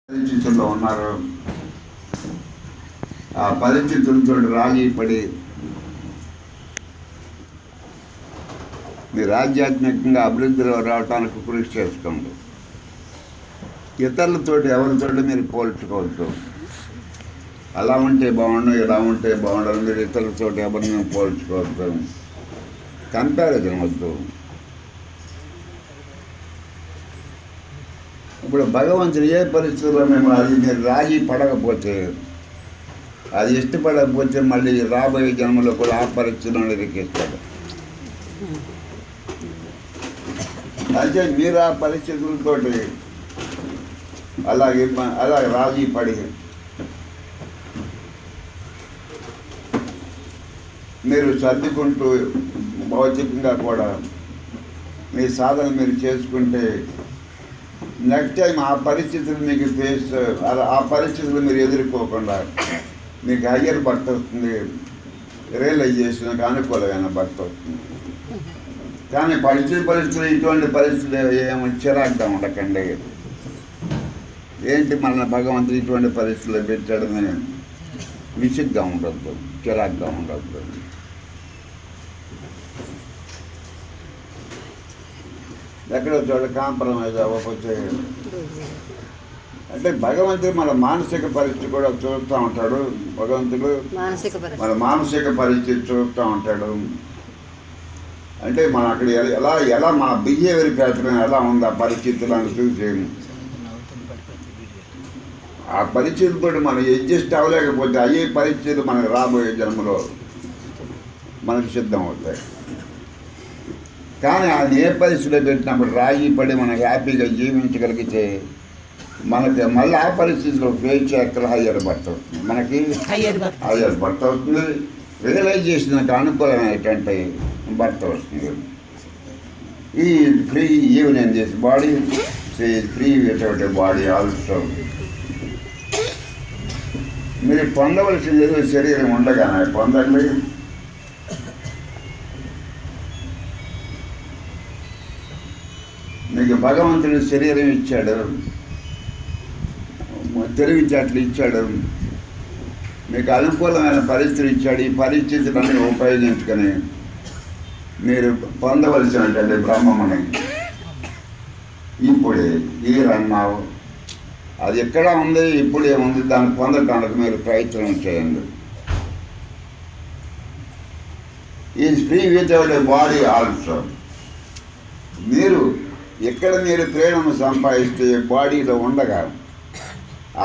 పరిస్థితుల్లో ఉన్నారు. ఆ పరిస్థితులతో రాజీ పడి మీరు ఆధ్యాత్మికంగా అభివృద్ధిలో రావడానికి కృషి చేసుకోండి. ఇతరులతోటి ఎవరితోటి మీరు పోల్చుకోవద్దు. అలా ఉంటే బాగుండు, ఇలా ఉంటే బాగుండదు. మీరు ఇతరులతోటి ఎవరిని పోల్చుకోవద్దు, కంపారిజన్ వద్దు. ఇప్పుడు భగవంతుడు ఏ పరిస్థితుల్లో మేము అది మీరు రాజీ పడకపోతే, అది ఇష్టపడకపోతే మళ్ళీ రాబోయే జన్మలో కూడా ఆ పరిస్థితులను ఇరికిస్తాడు. అయితే మీరు ఆ పరిస్థితులతోటి అలాగే రాజీ పడి మీరు సర్దుకుంటూ భౌతికంగా కూడా మీ సాధన మీరు చేసుకుంటే నెక్స్ట్ టైం ఆ పరిస్థితులు మీకు ఆ పరిస్థితులు మీరు ఎదుర్కోకుండా మీకు హయ్యర్ భర్త వస్తుంది, రియలైజేషన్కి అనుకూలమైన భర్త వస్తుంది. కానీ పరిస్థితులు ఇటువంటి పరిస్థితులు ఏమో చిరాగ్గా ఉండకండి. ఏంటి మన భగవంతుడు ఇటువంటి పరిస్థితులు పెట్టాడని విసుగ్గా ఉండద్దు, చిరాగ్గా ఉండద్దు. ఎక్కడో చోట కాంప్రమైజ్ అవ్వకపోతే, అంటే భగవంతుడు మన మానసిక పరిస్థితి కూడా చూస్తూ ఉంటాడు. భగవంతుడు మన మానసిక పరిస్థితి చూస్తూ ఉంటాడు. అంటే మన అక్కడ ఎలా మన బిహేవియర్ ప్యాటర్న్ ఎలా ఉంది ఆ పరిస్థితులను చూసి ఆ పరిస్థితులతో మనం అడ్జస్ట్ అవ్వలేకపోతే అయ్యే పరిస్థితులు మనకు రాబోయే జన్మలో మనకు సిద్ధం అవుతాయి. కానీ ఆయన ఏ పరిస్థితిలో పెట్టినప్పుడు రాజీ పడి మనం హ్యాపీగా జీవించగలిగితే మనకి మళ్ళీ ఆ పరిస్థితిలో ఫేస్ చేయాలి. హయ్యర్ భర్త వస్తుంది, మనకి హయ్యర్ భర్త వస్తుంది. రియలైజేషన్కి అనుకూలమైనటువంటి భర్త వస్తుంది. ఈ free even in this body, free without body also. మీరు పొందవలసింది ఏదో శరీరం ఉండగానే పొందండి. మీకు భగవంతుడు శరీరం ఇచ్చాడు, తెలివితేటలు ఇచ్చాడు, మీకు అనుకూలమైన పరిస్థితులు ఇచ్చాడు. ఈ పరిస్థితులన్నీ ఉపయోగించుకొని మీరు పొందవలసినటువంటి బ్రహ్మముని ఇప్పుడే ఈ రన్నావు అది ఎక్కడ ఉంది, ఇప్పుడు ఏముంది, దాన్ని పొందటానికి మీరు ప్రయత్నం చేయండి. Is free without a body also. మీరు ఎక్కడ మీరు ప్రేమను సంపాదిస్తే బాడీలో ఉండగా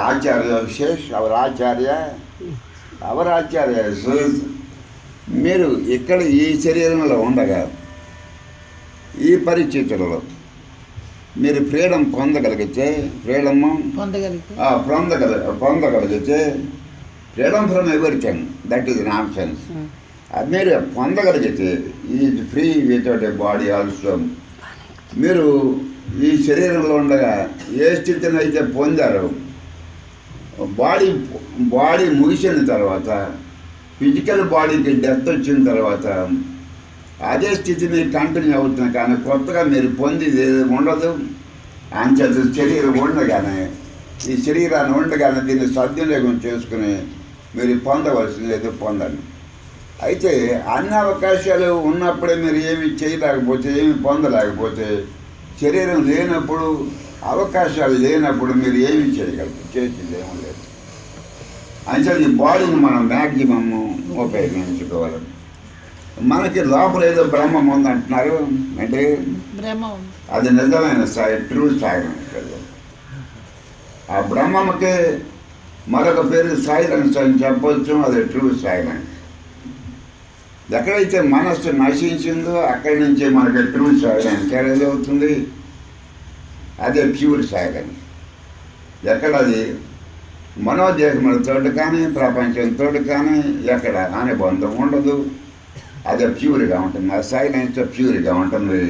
ఆచార్య విశేష్ అవరాచార్య మీరు ఇక్కడ ఈ శరీరంలో ఉండగా ఈ పరిస్థితులలో మీరు ఫ్రీడమ్ పొందగలిగితే freedom from everything, that is non sense. అది మీరు పొందగలిగితే is free without a body also. మీరు ఈ శరీరంలో ఉండగా ఏ స్థితిని అయితే పొందారో బాడీ ముగిసిన తర్వాత, ఫిజికల్ బాడీకి డెత్ వచ్చిన తర్వాత అదే స్థితిని కంటిన్యూ అవుతుంది. కానీ కొత్తగా మీరు పొందిది ఉండదు. అంచేత శరీరం ఉండగానే, ఈ శరీరాన్ని ఉండగానే దీన్ని సద్వినియోగం చేసుకుని మీరు పొందవలసింది ఏదో పొందండి. అయితే అన్ని అవకాశాలు ఉన్నప్పుడే మీరు ఏమి చేయలేకపోతే, ఏమి పొందలేకపోతే, శరీరం లేనప్పుడు, అవకాశాలు లేనప్పుడు మీరు ఏమి చేయగలరు? చేసింది ఏమీ లేదు. అంటే ఈ బాడీని మనం మ్యాక్సిమమ్ ఉపయోగించుకోవాలి. మనకి లోపల ఏదో బ్రహ్మం ఉందంటున్నారు, అంటే అది నిజమైన స్థాయి, ట్రూ స్థాయి. ఆ బ్రహ్మకి మరొక పేరు సైలెన్స్ అని చెప్పవచ్చు. అది ట్రూ సైలెన్స్. ఎక్కడైతే మనస్సు నశించిందో అక్కడి నుంచి మనకి ట్రూ సైలెన్స్ ఏదవుతుంది, అదే ప్యూర్ సైలెన్స్. ఎక్కడది మనోదేశములతో కానీ ప్రపంచంతో కానీ ఎక్కడ అనుబంధం ఉండదు. అదే ప్యూర్గా ఉంటుంది. ఆ సైలెన్స్ ప్యూర్గా ఉంటుంది.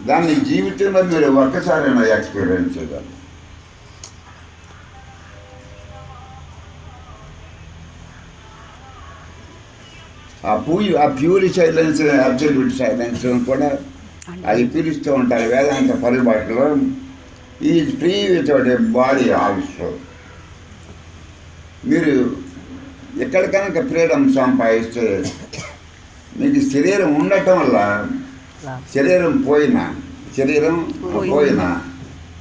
దాన్ని జీవితంలో మీరు ఒక్కసారైనా ఎక్స్పీరియన్స్ చేయాలి. ఆ ప్యూర్ సైలెన్స్, అబ్సల్యూట్ సైలెన్స్ కూడా అది పిలుస్తూ ఉంటారు వేదాంత పరిభాషలో. ఈ free without a body also. మీరు ఎక్కడ కనుక ఫ్రీడమ్ సంపాదిస్తే మీకు శరీరం ఉండటం వల్ల శరీరం పోయినా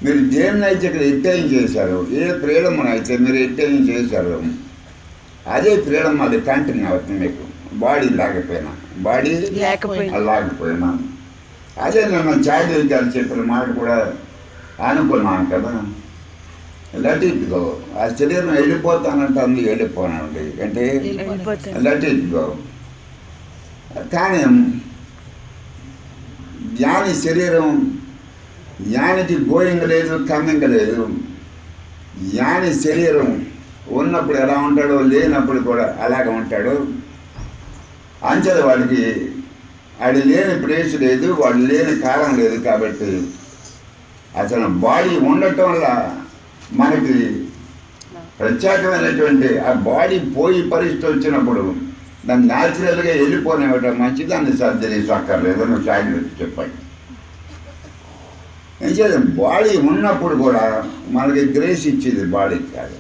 మీరు దేన్నైతే ఇక్కడ ఎట్టైన్ చేశారు, ఏ ఫ్రీడమ్ అయితే మీరు ఎట్టైన్ చేశారు అదే ఫ్రీడమ్ అది కంటిన్యూ అవుతుంది మీకు. బాడీ లేకపోయినా అదే నేను చార్జీ గారు చెప్పిన మాట కూడా అనుకున్నాను కదా, లెట్ ఇట్ గో. ఆ శరీరం వెళ్ళిపోతానంటే అందు వెళ్ళిపోనండి అంటే లెట్ ఇట్ గో. కానీ జ్ఞాని శరీరం, జ్ఞానికి గోయింగ్ లేదు, కమింగ్ లేదు. జ్ఞాని శరీరం ఉన్నప్పుడు ఎలా ఉంటాడో లేనప్పుడు కూడా అలాగే ఉంటాడు. అంచెలు వాడికి వాడు లేని ప్లేస్ లేదు, వాడు లేని కాలం లేదు. కాబట్టి అసలు బాడీ ఉండటం వల్ల మనకి ప్రత్యేకమైనటువంటి ఆ బాడీ పోయి పరిస్థితి వచ్చినప్పుడు దాన్ని న్యాచురల్గా వెళ్ళిపోనివ్వటం మంచిది, దాన్ని సర్జరీస్ అక్కర్లేదు. నువ్వు జాగ్రత్త చెప్పండి. ఏం చేద్దాం, బాడీ ఉన్నప్పుడు కూడా మనకి గ్రేస్ ఇచ్చేది బాడీ కాదు.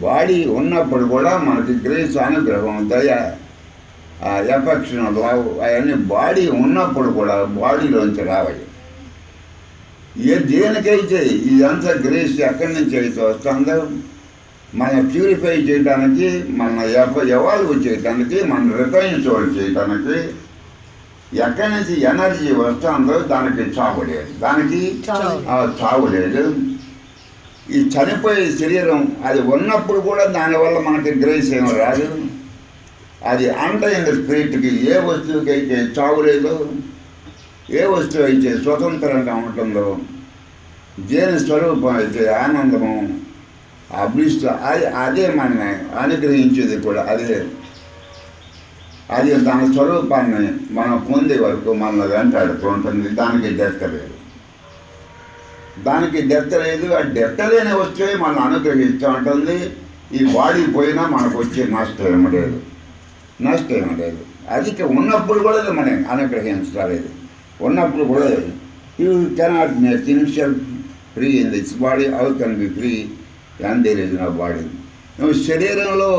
బాడీ ఉన్నప్పుడు కూడా మనకి గ్రేస్, అనుగ్రహం, దయ, ఎఫెక్షన్, లవ్ అవన్నీ బాడీ ఉన్నప్పుడు కూడా బాడీలోంచి రావాలి. దేనికైతే ఇదంతా గ్రేస్ ఎక్కడి నుంచి అయితే వస్తుందో మన ప్యూరిఫై చేయడానికి, మన ఎవాల్వ్ చేయడానికి, మన రిఫైన్సోల్ చేయడానికి ఎక్కడి నుంచి ఎనర్జీ వస్తుందో దానికి చావు లేదు. ఈ చనిపోయే శరీరం అది ఉన్నప్పుడు కూడా దానివల్ల మనకి గ్రేస్ ఏమి రాదు. అది అండైన స్పిరిట్కి ఏ వస్తువుకైతే చావు లేదో, ఏ వస్తువు అయితే స్వతంత్రంగా ఉంటుందో, దేని స్వరూపం అయితే ఆనందము, అభిష్ట, అదే మన అనుగ్రహించేది కూడా అదే. అది దాని స్వరూపాన్ని మనం పొందే వరకు మనల్ని వెంటాడుతూ ఉంటుంది. దానికి డెత్ లేదు. ఆ డెత్ లేని వస్తువే మనం అనుగ్రహిస్తూ ఉంటుంది. ఈ బాడీ పోయినా మనకు వచ్చే నష్టం ఏమి లేదు. అది ఉన్నప్పుడు కూడా మనం అనుగ్రహించలేదు. ఉన్నప్పుడు కూడా you cannot make himself free in this body, how can be free and there is no body. నువ్వు శరీరంలో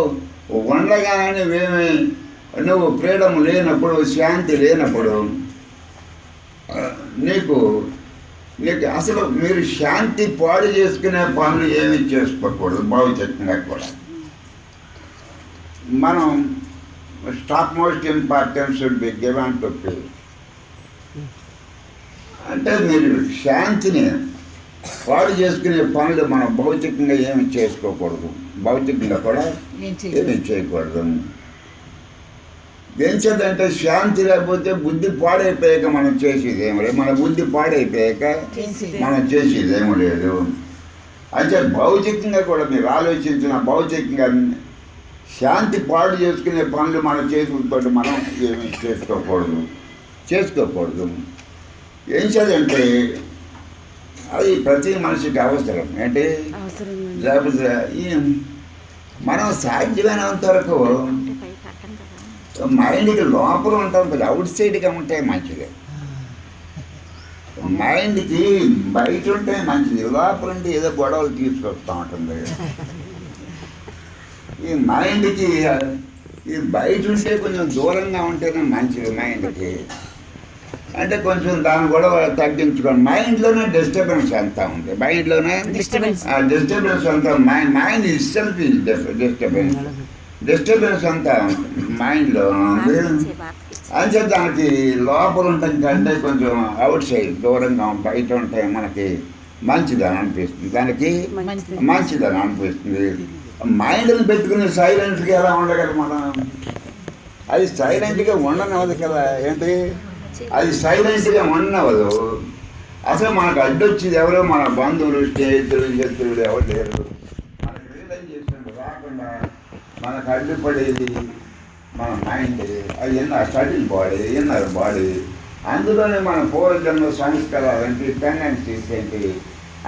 ఉండగానే నువ్వు ఫ్రీడమ్ లేనప్పుడు, శాంతి లేనప్పుడు నీకు అసలు మీరు శాంతి పాడు చేసుకునే పనులు ఏమీ చేసుకోకూడదు. భవిష్యత్తుగా కూడా మనం top most importance should be given to peace. అంటే మీరు శాంతిని పాడు చేసుకునే పనులు మనం భౌతికంగా ఏమి చేసుకోకూడదు. భౌతికంగా కూడా ఏమి చేయకూడదు. ఏం చేద్దంటే శాంతి లేకపోతే బుద్ధి పాడైపోయాక మనం చేసేది ఏమి లేదు. మన బుద్ధి పాడైపోయాక మనం చేసేది ఏమి లేదు. అంటే భౌతికంగా కూడా మీరు ఆలోచించిన భౌతికంగా శాంతి పాడు చేసుకునే పనులు మనం చేసుకుంటే మనం ఏమి చేసుకోకూడదు. ఏం చేద్దంటే అది ప్రతి మనిషికి అవసరం. ఏంటి లేకపోతే మనం సాధ్యమైనంత వరకు మైండ్కి లోపల ఉంటాం కదా, అవుట్ సైడ్గా ఉంటే మంచిది. మైండ్కి బయట ఉంటే మంచిది, లోపల ఉంటే ఏదో గొడవలు తీసుకొస్తూ ఉంటుంది. ఈ మైండ్కి ఈ బయట ఉంటే కొంచెం దూరంగా ఉంటేనే మంచిది మైండ్కి. అంటే కొంచెం దాని గొడవ తగ్గించుకోండి. మైండ్లోనే డిస్టర్బెన్స్ అంతా ఉంది. మైండ్లోనే డిస్టర్బెన్స్ అంతా మైండ్ ఇట్సెల్ఫ్ ఈజ్ డిస్టర్బెన్స్ అంతా మైండ్లో ఉంది. అంటే దానికి లోపల ఉండటం కంటే కొంచెం అవుట్ సైడ్ దూరంగా బయట ఉంటే మనకి మంచిదని అనిపిస్తుంది. దానికి మంచిదని అనిపిస్తుంది. మైండ్ని పెట్టుకుని సైలెంట్గా ఎలా ఉండగలరు మనం? అది సైలెంట్గా ఉండనవదు కదా. ఏంటి అది సైలెంట్గా ఉండవదు. అసలు మనకు అడ్డొచ్చేది ఎవరో మన బంధువులు, స్నేహితులు, శత్రువులు ఎవరు లేరు. మనకు రియలైజ్ చేసినట్టు రాకుండా మనకు అడ్డుపడేది మన మైండ్. అది స్టడీల్ బాడీ, ఇన్నర్ బాడీ. అందులోనే మన పూర్వజన్మ సంస్కారాలు ఏంటి, టెండెన్సీస్ ఏంటి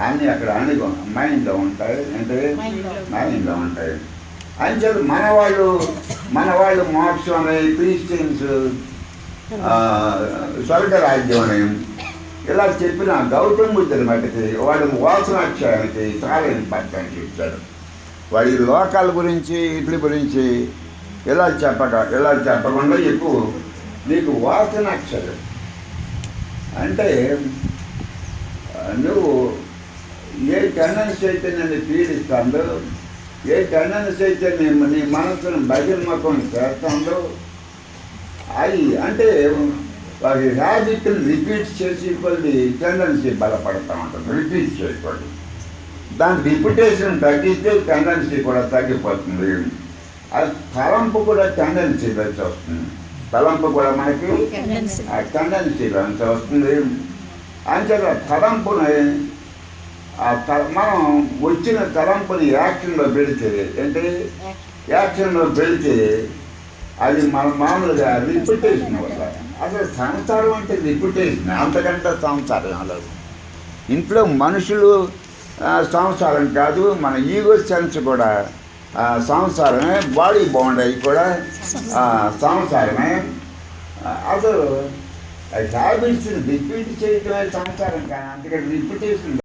అన్నీ అక్కడ మైండ్లో ఉంటాయి. అంటే మైండ్లో ఉంటాయి. అంచేది మన వాళ్ళు మోక్షం అని, క్రిస్టియన్స్ స్వర్గరాజ్యం అని, ఇలా చెప్పిన గౌతమ బుద్ధుడి మటుకి వాడి వాసనాక్షయానికి చాలా ఇంపార్టెంట్ ఇచ్చాడు. వాడి లోకాల గురించి వీటి గురించి ఇలా చెప్పకుండా ఎక్కువ నీకు వాసనాక్షరం అంటే నువ్వు ఏ టెండెన్సీ అయితే నన్ను పీడిస్తుందో, ఏ టెండెన్సీ అయితే నీ మనసును బహిర్ముఖం చేస్తుందో అది అంటే వారి హ్యాబిట్ని రిపీట్ చేసి కొద్ది టెండెన్సీ బలపడతా ఉంటుంది. రిపీట్ చేయకూడదు. దాని రిపిటేషన్ తగ్గిస్తే టెండెన్సీ కూడా తగ్గిపోతుంది. అది తలంపు కూడా టెండెన్సీలోంచి వస్తుంది. తలంపు కూడా మనకి ఆ టెండెన్సీలోంచి వస్తుంది. అంచేత తలంపుని మనం వచ్చిన తలంపుని యాక్షన్లో పెడితే ఏంటి యాక్షన్లో పెడితే అది మన మామూలుగా రిపిటేషన్ వల్ల అసలు సంసారం అంటే రిపిటేషన్, అంతకంటే సంసారం అలదు. ఇంట్లో మనుషులు సంసారం కాదు, మన ఈగో సెన్స్ కూడా సంసారమే, బాడీ బౌండరీ కూడా సంసారమే. అసలు హ్యాబిట్స్ని రిపీట్ చేయటమే సంసారం కానీ అంతకంటే రిపిటేషన్